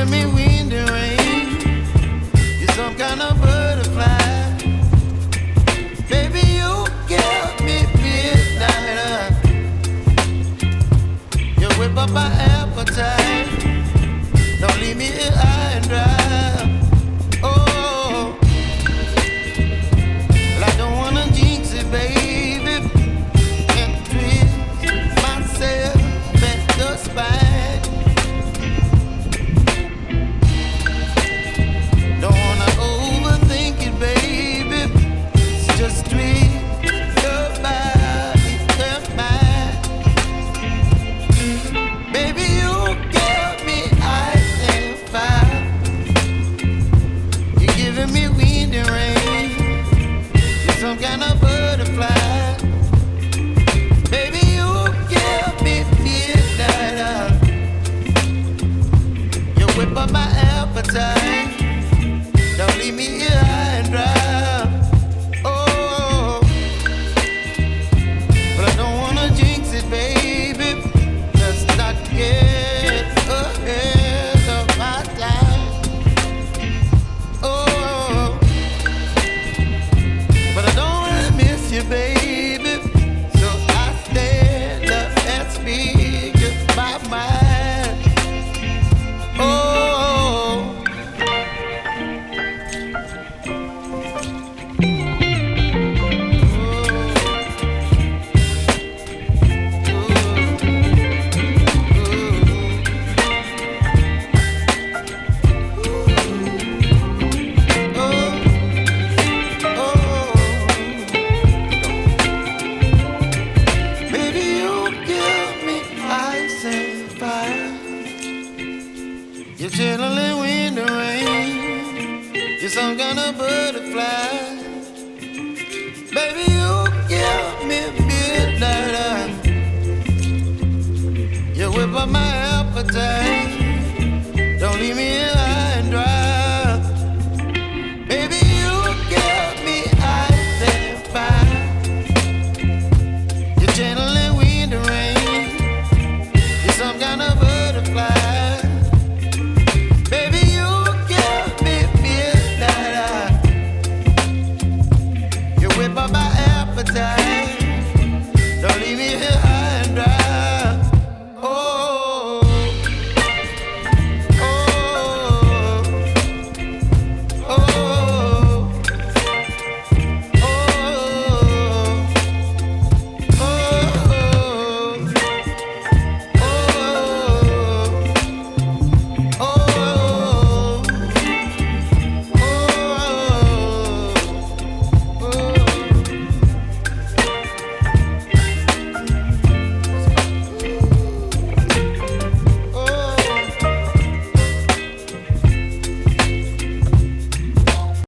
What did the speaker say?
giving me wind and rain. You're some kind of butterfly. Baby, you give me midnight. You whip up my appetite. Don't leave me here high and dry. Oh, well, I don't wanna jinx it, baby, and twist myself at the spine. Don't wanna overthink it, baby. It's just twist your body and mine. Baby, you give me ice and fire. You're giving me wind and rain. You're some kind of butterfly. Baby, you give me midnight. You whip up my appetite. Don't leave me here high and dry. Oh, but I don't wanna jinx it, baby. Let's not get ahead of my time. Oh, but I don't really miss you, baby. So I stand up and speak my mind. Oh. Baby, you give me ice and fire. You're chilling wind and rain. You're some kind of butterfly. Baby, you give me midnight. You whip up my appetite.